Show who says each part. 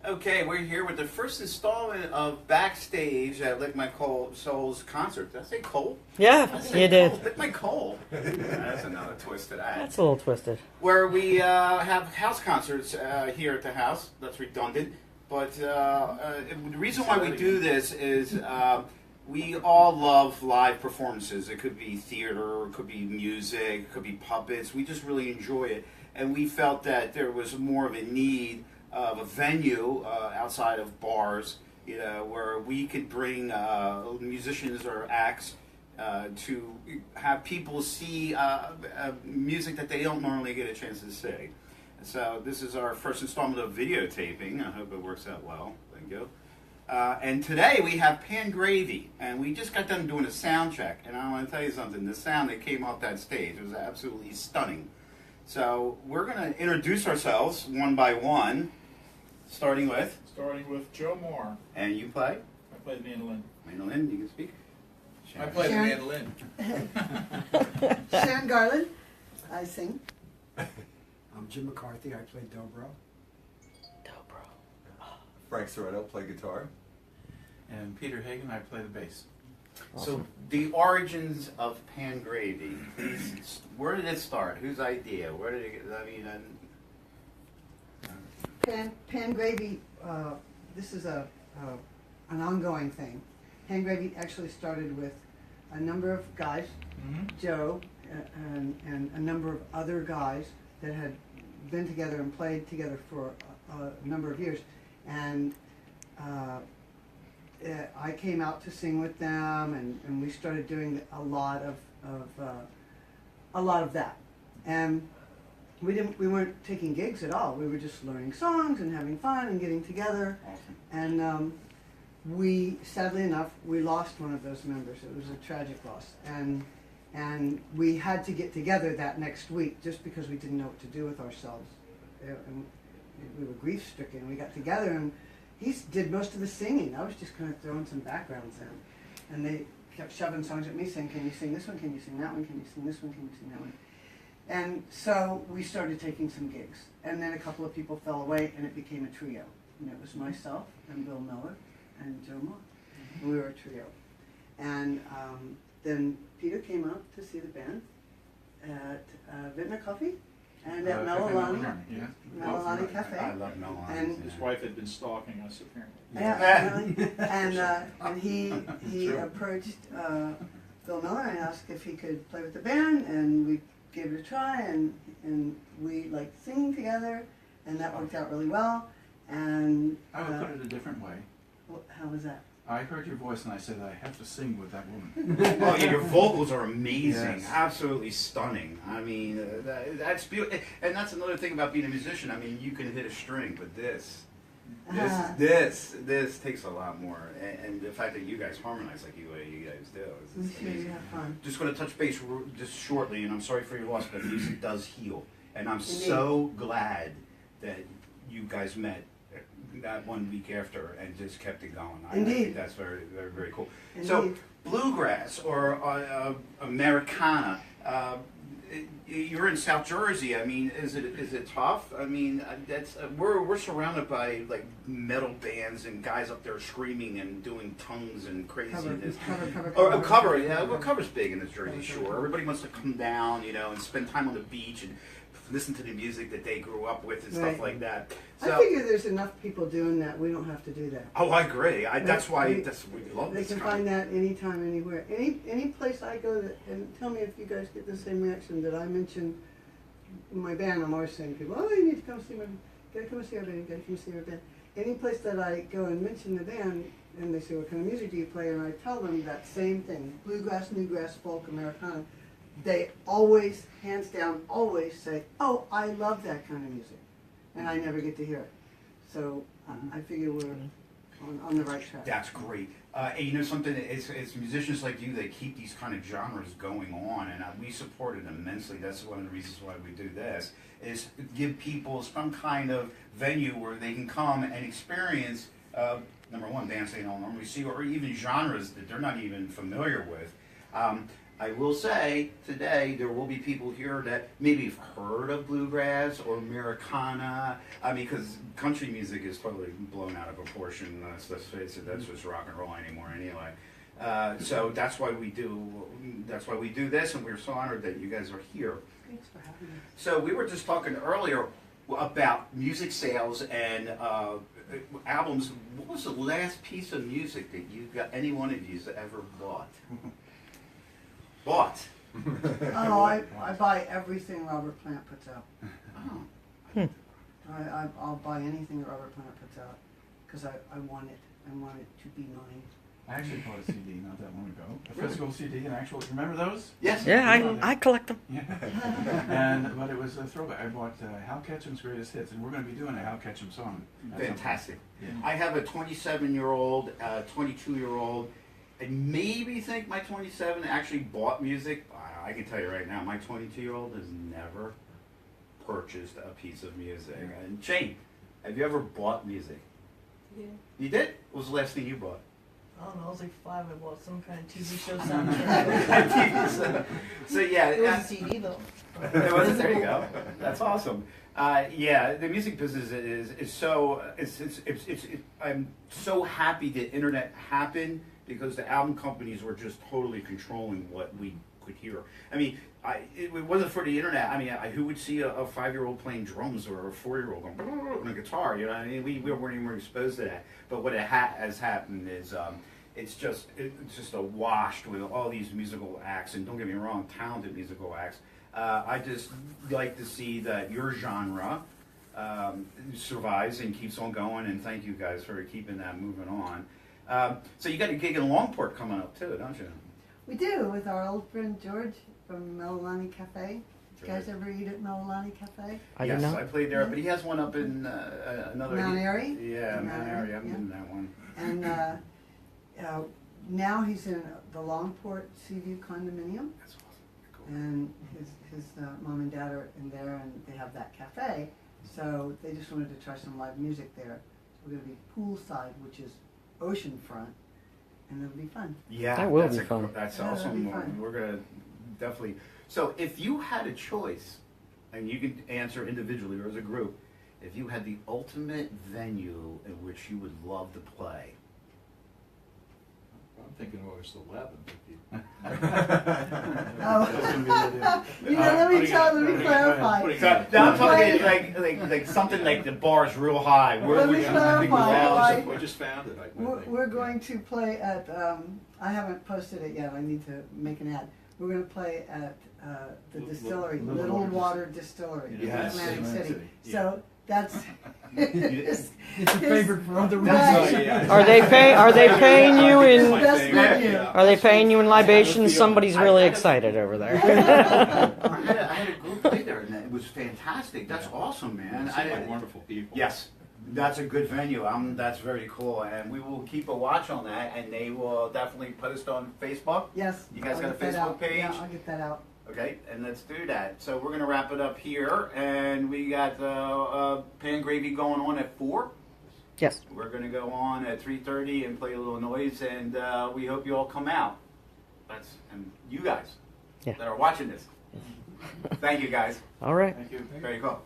Speaker 1: Okay, we're here with the first installment of Backstage at Lick My Soul's concert. Did I say Cole?
Speaker 2: Yeah,
Speaker 1: I said
Speaker 2: you did.
Speaker 1: Cole. Lick My Coal. That's another twist to that.
Speaker 2: That's a little twisted.
Speaker 1: Where we have house concerts here at the house. That's redundant. But the reason why we do this is we all love live performances. It could be theater, it could be music, it could be puppets. We just really enjoy it. And we felt that there was more of a need of a venue outside of bars, where we could bring musicians or acts to have people see music that they don't normally get a chance to see. So this is our first installment of videotaping. I hope it works out well. Thank you. And today we have Pan Gravy, and we just got done doing a sound check. And I want to tell you something: the sound that came off that stage was absolutely stunning. So we're going to introduce ourselves one by one, starting with
Speaker 3: Joe Moore.
Speaker 1: And you play?
Speaker 3: I play the mandolin.
Speaker 1: Mandolin, you can speak.
Speaker 3: I play the
Speaker 4: Sharon.
Speaker 3: mandolin.
Speaker 4: Sharon Garland, I sing.
Speaker 5: I'm Jim McCarthy. I play dobro.
Speaker 6: Frank Soretto, play guitar.
Speaker 3: And Peter Hagen, I play the bass.
Speaker 1: So the origins of Pan Gravy. Where did it start? Whose idea? Where did it?
Speaker 4: Pan Gravy, this is an ongoing thing. Pan Gravy actually started with a number of guys, Joe and a number of other guys that had been together and played together for a number of years. And I came out to sing with them, and we started doing a lot of that. And we weren't taking gigs at all. We were just learning songs and having fun and getting together.
Speaker 1: Awesome.
Speaker 4: And we, sadly enough, we lost one of those members. It was a tragic loss. And we had to get together that next week just because we didn't know what to do with ourselves. And we were grief-stricken. We got together, and he did most of the singing. I was just kind of throwing some backgrounds in. And they kept shoving songs at me, saying, "Can you sing this one? Can you sing that one? Can you sing this one? Can you sing that one?" And so we started taking some gigs. And then a couple of people fell away, and it became a trio. And it was myself and Bill Miller and Joe Moore. We were a trio. And then Peter came out to see the band at Vintner Coffee and at Melilani Cafe.
Speaker 1: I love Melilani.
Speaker 4: And
Speaker 3: His wife had been stalking us, apparently.
Speaker 4: Yeah, and he approached Bill Miller and asked if he could play with the band, and we gave it a try, and we liked singing together, and that worked out really well. And
Speaker 7: I would put it a different way.
Speaker 4: how was that?
Speaker 7: I heard your voice and I said I have to sing with that woman.
Speaker 1: Oh, yeah, your vocals are amazing,
Speaker 7: Yes.
Speaker 1: absolutely stunning. I mean, that's beautiful, and that's another thing about being a musician. I mean, you can hit a string, but this takes a lot more. And the fact that you guys harmonize like you guys do
Speaker 4: I'm
Speaker 1: is
Speaker 4: sure you
Speaker 1: amazing.
Speaker 4: have fun.
Speaker 1: Just going to touch base just shortly, and I'm sorry for your loss, but music does heal, and I'm
Speaker 4: Indeed.
Speaker 1: so glad that you guys met that 1 week after and just kept it going. I
Speaker 4: Indeed.
Speaker 1: think that's very, very, very cool. So,
Speaker 4: Indeed.
Speaker 1: bluegrass or Americana. You're in South Jersey. I mean, is it tough? I mean, that's we're surrounded by like metal bands and guys up there screaming and doing tongues and craziness. Cover. Yeah, well, cover's big in the Jersey Shore. Everybody wants to come down, and spend time on the beach and listen to the music that they grew up with and stuff
Speaker 4: Right.
Speaker 1: like that.
Speaker 4: I
Speaker 1: So,
Speaker 4: figure there's enough people doing that. We don't have to do that.
Speaker 1: oh, I agree. That's why
Speaker 4: We
Speaker 1: we love
Speaker 4: They
Speaker 1: this
Speaker 4: can
Speaker 1: kind
Speaker 4: find that anytime, anywhere. Any place I go, and tell me if you guys get the same reaction that I mention in my band. I'm always saying to people, "Oh, you need to come see my, gotta come see our band, gotta come see our band." Any place that I go and mention the band, and they say, "What kind of music do you play?" and I tell them that same thing: bluegrass, newgrass, folk, Americana. They always, hands down, always say, "Oh, I love that kind of music," and I never get to hear it. So I figure we're on the right track.
Speaker 1: That's great. And something, it's musicians like you that keep these kind of genres going on, and we support it immensely. That's one of the reasons why we do this, is give people some kind of venue where they can come and experience, number one, bands they don't normally see, or even genres that they're not even familiar with. I will say today there will be people here that maybe have heard of bluegrass or Americana. I mean, because country music is totally blown out of proportion. Let's face it, that's just rock and roll anymore anyway. So that's why we do this, and we're so honored that you guys are here.
Speaker 4: Thanks for having me.
Speaker 1: So we were just talking earlier about music sales and albums. What was the last piece of music that you got? Any one of you ever bought? Bought.
Speaker 4: Oh, I buy everything Robert Plant puts out.
Speaker 1: Oh.
Speaker 4: I'll buy anything that Robert Plant puts out because I want it. I want it to be mine.
Speaker 7: I actually bought a CD not that long ago. A physical CD, an actual. Remember those?
Speaker 1: Yes.
Speaker 2: Yeah, I collect them.
Speaker 7: Yeah. But it was a throwback. I bought Hal Ketchum's Greatest Hits, and we're going to be doing a Hal Ketchum song. at some point.
Speaker 1: Fantastic.
Speaker 7: Yeah.
Speaker 1: I have a 27-year-old, 22-year-old. I maybe think my 27 actually bought music. I can tell you right now, my 22-year-old has never purchased a piece of music. And Shane, have you ever bought music?
Speaker 8: Yeah.
Speaker 1: You did? What was the last thing you bought?
Speaker 8: I don't know, I was like 5, I bought some kind of TV show soundtrack.
Speaker 1: So yeah,
Speaker 8: It was a CD though.
Speaker 1: it was, there you go. That's awesome. Yeah, the music business is so. I'm so happy the internet happened because the album companies were just totally controlling what we could hear. I mean, it wasn't for the internet. I mean, who would see a 5-year-old playing drums or a 4-year-old going on a guitar? You know, I mean, we weren't even exposed to that. But what has happened is. It's just awash with all these musical acts, and don't get me wrong, talented musical acts. I just like to see that your genre survives and keeps on going, and thank you guys for keeping that moving on. So you got a gig in Longport coming up too, don't you?
Speaker 4: We do with our old friend George from Melilani Cafe. Did you guys ever eat at Melilani Cafe?
Speaker 2: I
Speaker 1: yes,
Speaker 2: do not.
Speaker 1: I played there, but he has one up in another
Speaker 4: Mount Airy?
Speaker 1: Yeah,
Speaker 4: Mount
Speaker 1: Mount Airy. I've
Speaker 4: yeah.
Speaker 1: been in that one.
Speaker 4: And now he's in the Longport Seaview condominium,
Speaker 1: That's awesome. Cool.
Speaker 4: and his mom and dad are in there, and they have that cafe. So they just wanted to try some live music there. So we're going to be poolside, which is oceanfront, and it'll be fun.
Speaker 1: Yeah,
Speaker 2: That will
Speaker 1: that's
Speaker 2: be fun.
Speaker 1: That's
Speaker 4: Yeah, that'll
Speaker 1: awesome.
Speaker 4: be fun.
Speaker 1: We're gonna definitely. So, if you had a choice, and you can answer individually or as a group, if you had the ultimate venue in which you would love to play,
Speaker 3: I'm thinking August 11th.
Speaker 4: Oh. Let me clarify.
Speaker 1: so now I'm talking like something like the bar's real high.
Speaker 4: Let me clarify.
Speaker 3: We just found it. I think.
Speaker 4: We're going to play at, I haven't posted it yet, I need to make an ad. We're going to play at the distillery, Little Water Distillery in
Speaker 1: Yes.
Speaker 4: Atlantic
Speaker 7: Atlantic
Speaker 4: City.
Speaker 7: City, yeah.
Speaker 4: So that's
Speaker 5: It's a favorite for other
Speaker 4: Right.
Speaker 5: reasons.
Speaker 2: Are they paying you in?
Speaker 4: Best venue.
Speaker 2: Are they paying you in libations? Somebody's really excited over there.
Speaker 1: I had a group play there, and it was fantastic. That's awesome, man.
Speaker 3: They seem like wonderful people.
Speaker 1: Yes, that's a good venue. That's very cool, and we will keep a watch on that, and they will definitely post on Facebook.
Speaker 4: Yes.
Speaker 1: You guys
Speaker 4: I'll
Speaker 1: got a
Speaker 4: get that
Speaker 1: Facebook
Speaker 4: out.
Speaker 1: page?
Speaker 4: Yeah, I'll get that out.
Speaker 1: Okay, and let's do that. So we're gonna wrap it up here, and we got pan gravy going on at 4.
Speaker 2: Yes.
Speaker 1: We're gonna go on at 3:30 and play a little noise, and we hope you all come out. And you guys
Speaker 2: Yeah.
Speaker 1: that are watching this. Thank you guys.
Speaker 2: All right.
Speaker 7: Thank you.
Speaker 1: Very cool.